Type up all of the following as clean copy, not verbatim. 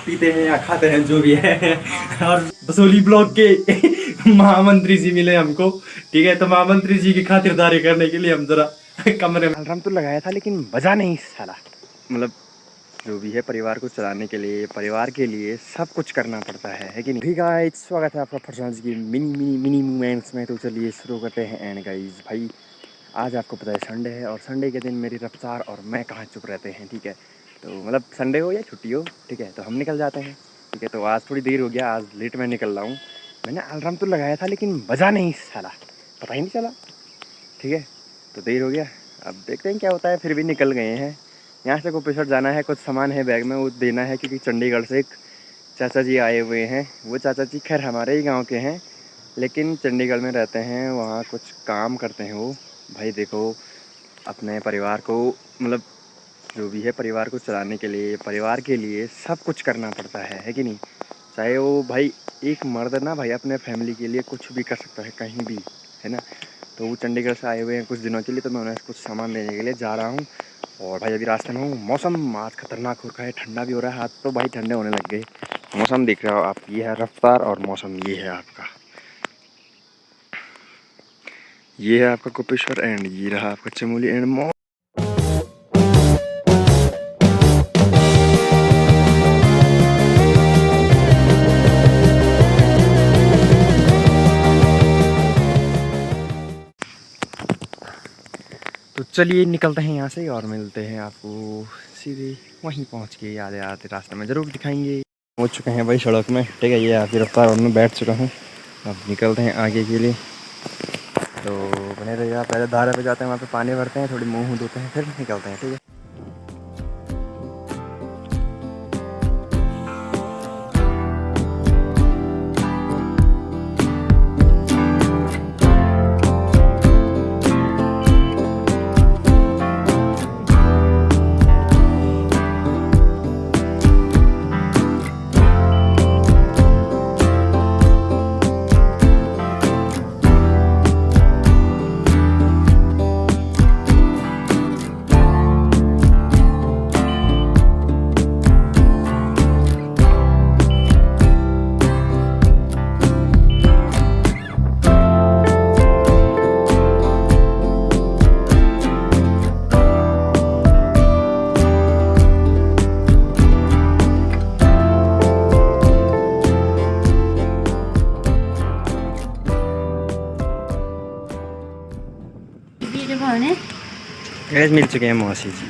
पीते हैं या खाते हैं जो भी है। और बसोली ब्लॉक के महामंत्री जी मिले हमको, ठीक है। तो महामंत्री जी की खातिरदारी करने के लिए हम जरा कमरे में अलार्म तो लगाया था लेकिन बजा नहीं साला। मतलब जो भी है परिवार को चलाने के लिए, परिवार के लिए सब कुछ करना पड़ता है कि नहीं। ठीक है, स्वागत है आपका फरसांस की मिनी मिनी मिनी मूवमेंट्स में। तो चलिए शुरू करते हैं। एंड गाइस भाई आज आपको पता है संडे है, और संडे के दिन मेरी रफ्तार और मैं कहाँ चुप रहते हैं, ठीक है। तो मतलब संडे हो या छुट्टी हो, ठीक है, तो हम निकल जाते हैं, ठीक है। तो आज थोड़ी देर हो गया, आज लेट मैं निकल रहा हूँ। मैंने अलार्म तो लगाया था लेकिन बजा नहीं साला, पता ही नहीं चला, ठीक है। तो देर हो गया, अब देखते हैं क्या होता है। फिर भी निकल गए हैं। यहाँ से कोपेश्वर जाना है, कुछ सामान है बैग में वो देना है, क्योंकि चंडीगढ़ से एक चाचा जी आए हुए हैं। वो चाचा जी खैर हमारे ही गांव के हैं, लेकिन चंडीगढ़ में रहते हैं, वहाँ कुछ काम करते हैं वो। भाई देखो, अपने परिवार को मतलब जो भी है परिवार को चलाने के लिए, परिवार के लिए सब कुछ करना पड़ता है कि नहीं। चाहे वो भाई एक मर्द ना भाई अपने फैमिली के लिए कुछ भी कर सकता है कहीं भी, है ना। तो वो चंडीगढ़ से आए हुए हैं कुछ दिनों के लिए, तो मैं उन्हें कुछ सामान देने के लिए जा रहा हूँ। और भाई अभी रास्ते में हूँ। मौसम आज खतरनाक हो रखा है, ठंडा भी हो रहा है, हाथ तो भाई ठंडे होने लग गए। मौसम देख रहे हो आप, ये है रफ्तार और मौसम ये है आपका, ये है आपका कोपेश्वर एंड ये रहा आपका चमोली एंड तो चलिए निकलते हैं यहाँ से और मिलते हैं आपको सीधे वहीं पहुँच के। आधे आधे रास्ते में ज़रूर दिखाएंगे। पहुँच चुके हैं भाई सड़क में, ठीक है। ये आपकी रफ्तार और मैं बैठ चुका हूँ। अब निकलते हैं आगे के लिए। तो बने रहिएगा। पहले धारा पे जाते हैं, वहाँ पे पानी भरते हैं, थोड़ी मुँह धोते हैं, फिर निकलते हैं, ठीक है। गैस मिल चुके हैं मौसी जी,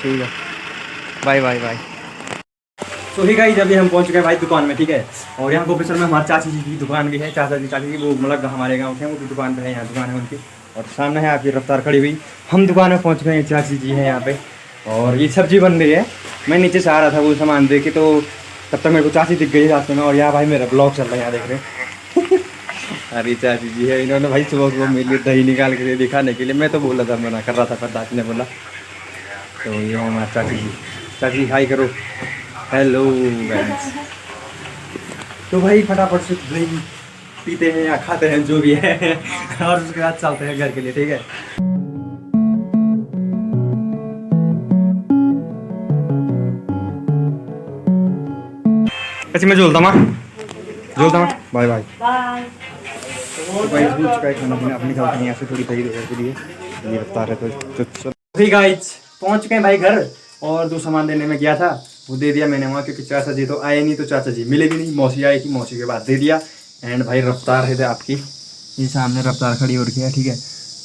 ठीक है। Bye bye bye. तो ही गाइस अभी हम पहुंच चुके हैं भाई दुकान में, ठीक है। और यहाँ कोपेश्वर में हमारे चाची जी की दुकान भी है। चाचा जी चाची जी वो मतलब हमारे गांव के हैं, वो भी दुकान पे है, यहाँ दुकान है उनकी। और सामने है आपकी रफ्तार खड़ी हुई। हम दुकान में पहुंच गए हैं, चाची जी हैं यहाँ पे। और ये सब्जी बन रही है। मैं नीचे से आ रहा था वो सामान दे के, तो तब तक मेरे को चाची दिख गई रास्ते में। और यहाँ भाई मेरा ब्लॉग चल रहा है, यहाँ देख रहे हैं। अरे चाची जी है, इन्होंने भाई सुबह सुबह मेरे लिए दही निकाल के दिखाने के लिए। मैं तो बोला था, मना कर रहा था, पर दादी ने बोला। तो ये है हमारे चाची जी। चाची हाई करो, हेलो गाइस। तो भाई फटाफट से दही पीते हैं या खाते हैं जो भी है, और उसके बाद चलते हैं घर के लिए, ठीक है। अच्छा मैं जोलता माँ, बाय बाय। तो भाई हो चुका है खाना पीना, अब निकलते हैं यहाँ से थोड़ी दही देने के लिए। ये रफ्तार है तो ठीक गाइस पहुँच चुके हैं भाई घर। और जो सामान देने में गया था वो दे दिया मैंने वहाँ, क्योंकि चाचा जी तो आए नहीं, तो चाचा जी मिले भी नहीं। मौसी आई थी, मौसी के बाद दे दिया। एंड भाई रफ्तार है आपकी, ये सामने रफ्तार खड़ी हो रखी है, ठीक है।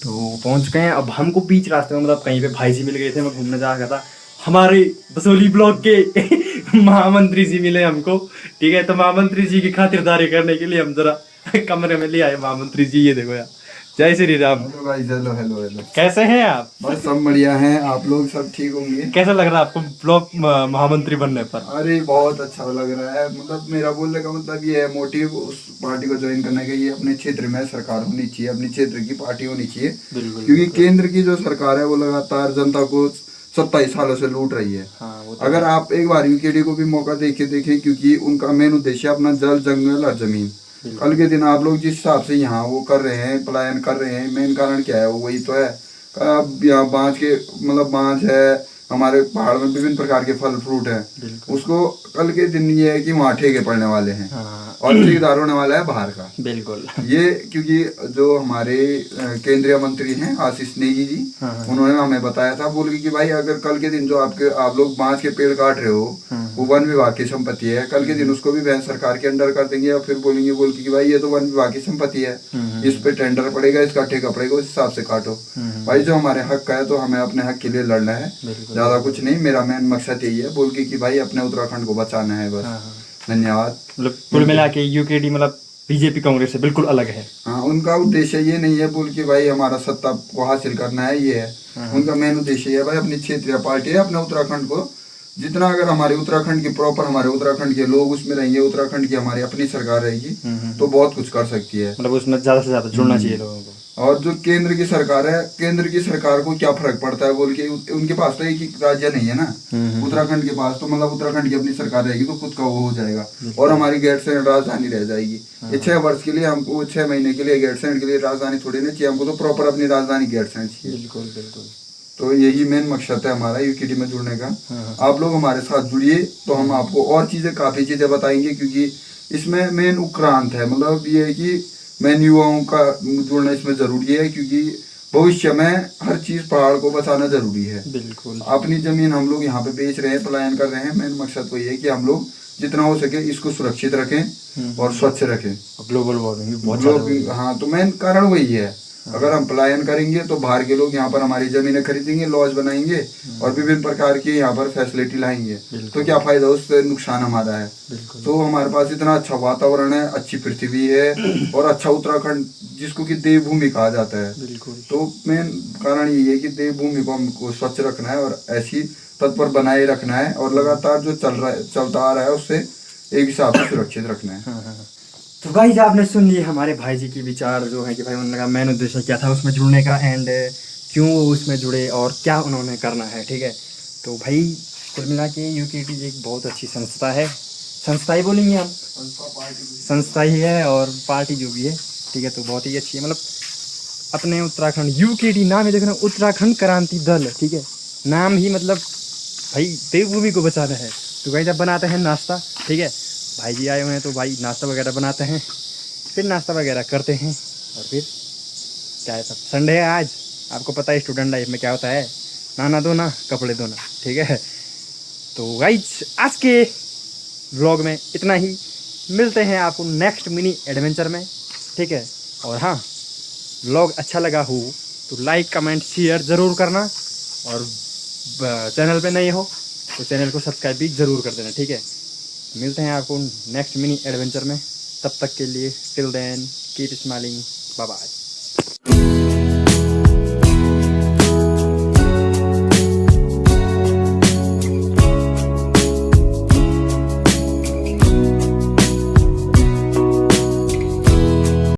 तो पहुँच गए हैं। अब हमको बीच रास्ते में मतलब कहीं पे भाई जी मिल गए थे, मैं घूमने जा रहा था। हमारे बसोली ब्लॉक के महामंत्री जी मिले हमको, ठीक है। तो महामंत्री जी की खातिरदारी करने के लिए हम जरा कमरे में ले आए महामंत्री जी। ये देखो यार, जय श्री राम। हेलो भाई, हेलो हेलो हेलो। कैसे हैं आप? बस सब बढ़िया हैं, आप लोग सब ठीक होंगे। कैसा लग रहा है आपको ब्लॉक महामंत्री बनने पर? अरे बहुत अच्छा लग रहा है। मतलब मेरा बोलने का मतलब ये है, मोटिव उस पार्टी को ज्वाइन करने का, ये अपने क्षेत्र में सरकार होनी चाहिए, अपने क्षेत्र की पार्टी होनी चाहिए। क्योंकि केंद्र की जो सरकार है वो लगातार जनता को 27 सालों से लूट रही है। हाँ, अगर आप एक बार यूकेडी को भी मौका देखें, क्योंकि उनका मेन उद्देश्य अपना जल जंगल और जमीन। कल के दिन आप लोग जिस हिसाब से यहाँ वो कर रहे हैं, पलायन कर रहे हैं, मेन कारण क्या है? वो वही तो है। अब यहाँ बांझ के मतलब बांझ है, हमारे पहाड़ में विभिन्न प्रकार के फल फ्रूट है, बिल्कुल। उसको कल के दिन ये है कि वहाँ ठेके पड़ने वाले हैं हाँ, और ठेकेदार होने वाला है बाहर का। बिल्कुल। ये क्योंकि जो हमारे केंद्रीय मंत्री हैं आशीष नेगी जी, हाँ, उन्होंने हमें बताया था, बोल के कि भाई अगर कल के दिन जो आप लोग बांस के पेड़ काट रहे हो वो वन विभाग की संपत्ति है, कल के दिन उसको भी वह सरकार के अंडर कर देंगे या फिर बोलेंगे बोल के कि भाई ये तो वन विभाग की संपत्ति है, इस पे टेंडर पड़ेगा, इसका ठेका पड़ेगा, उस हिसाब से काटो। भाई जो हमारे हक का है तो हमें अपने हक के लिए लड़ना है, ज्यादा कुछ नहीं। मेरा मेन मकसद यही है बोल के कि भाई अपने उत्तराखंड को बचाना है बस। धन्यवाद। मतलब कुल मिला के यूकेडी मतलब बीजेपी कांग्रेस से बिल्कुल अलग है। हाँ, उनका उद्देश्य ये नहीं है बोल के भाई हमारा सत्ता को हासिल करना है, ये है उनका मेन उद्देश्य ये है भाई अपनी क्षेत्रीय पार्टी है, अपने उत्तराखंड को जितना अगर हमारे उत्तराखंड की प्रॉपर हमारे उत्तराखंड के लोग उसमें रहेंगे, उत्तराखंड की हमारी अपनी सरकार रहेगी तो बहुत कुछ कर सकती है। मतलब उसमें ज्यादा से ज्यादा जुड़ना चाहिए लोगों को। और जो केंद्र की सरकार है, केंद्र की सरकार को क्या फर्क पड़ता है बोल के, उनके पास तो एक ही राज्य नहीं है ना उत्तराखंड के पास, तो मतलब उत्तराखंड की अपनी सरकार रहेगी तो खुद का वो हो जाएगा और हमारी गैरसैंण राजधानी रह जाएगी। ये 6 वर्ष के लिए हमको 6 महीने के लिए गैरसैंण के लिए राजधानी थोड़ी ना चाहिए, हमको तो प्रॉपर अपनी राजधानी गैरसैंण चाहिए। बिल्कुल बिल्कुल। तो यही मेन मकसद है हमारा यूकेडी में जुड़ने का। आप लोग हमारे साथ जुड़िए तो हम आपको और चीजें काफी चीजें बताएंगे, क्योंकि इसमें मेन उक्रांत है, मतलब ये है कि मेन युवाओं का जुड़ना इसमें जरूरी है, क्योंकि भविष्य में हर चीज पहाड़ को बचाना जरूरी है। बिल्कुल। अपनी जमीन हम लोग यहाँ पे बेच रहे हैं, पलायन कर रहे हैं, मेन मकसद तो ये है कि हम लोग जितना हो सके इसको सुरक्षित रखें और स्वच्छ रखें। ग्लोबल वार्मिंग बहुत ज्यादा। हाँ, तो मेन कारण वही है। अगर हम पलायन करेंगे तो बाहर के लोग यहाँ पर हमारी जमीनें खरीदेंगे, लॉज बनाएंगे और विभिन्न प्रकार की यहाँ पर फैसिलिटी लाएंगे, तो क्या फायदा, उससे नुकसान हमारा है। तो हमारे पास इतना अच्छा वातावरण है, अच्छी पृथ्वी है और अच्छा उत्तराखंड जिसको कि देवभूमि कहा जाता है। तो मेन कारण यही है कि देवभूमि को हमको स्वच्छ रखना है और ऐसी तत्पर बनाए रखना है और लगातार जो चलता आ रहा है उससे एक हिसाब से सुरक्षित रखना है। तो गाइस आपने सुन लिए हमारे भाई जी की विचार जो है कि भाई उन्होंने का मेन उद्देश्य क्या था उसमें जुड़ने का एंड क्यों वो उसमें जुड़े और क्या उन्होंने करना है, ठीक है। तो भाई कुल मिला के यूकेडी एक बहुत अच्छी संस्था है, संस्था ही बोलेंगे हम, संस्था ही है और पार्टी जो भी है, ठीक है। तो बहुत ही अच्छी है, मतलब अपने उत्तराखंड यूकेडी नाम है, देखना उत्तराखंड क्रांति दल, ठीक है, नाम ही मतलब भाई देवभूमि को बचाना है। तो गाइस अब बनाते हैं नाश्ता, ठीक है, भाई जी आए हुए हैं तो भाई नाश्ता वगैरह बनाते हैं, फिर नाश्ता वगैरह करते हैं और फिर क्या है, सब संडे है आज, आपको पता है स्टूडेंट लाइफ में क्या होता है, नहाना धोना कपड़े धोना, ठीक है। तो गाइस आज के व्लॉग में इतना ही, मिलते हैं आपको नेक्स्ट मिनी एडवेंचर में, ठीक है। और हाँ, व्लॉग अच्छा लगा हो तो लाइक कमेंट शेयर ज़रूर करना और चैनल पे नए हो तो चैनल को सब्सक्राइब भी ज़रूर कर देना, ठीक है। मिलते हैं आपको नेक्स्ट मिनी एडवेंचर में, तब तक के लिए till then keep smiling, bye bye.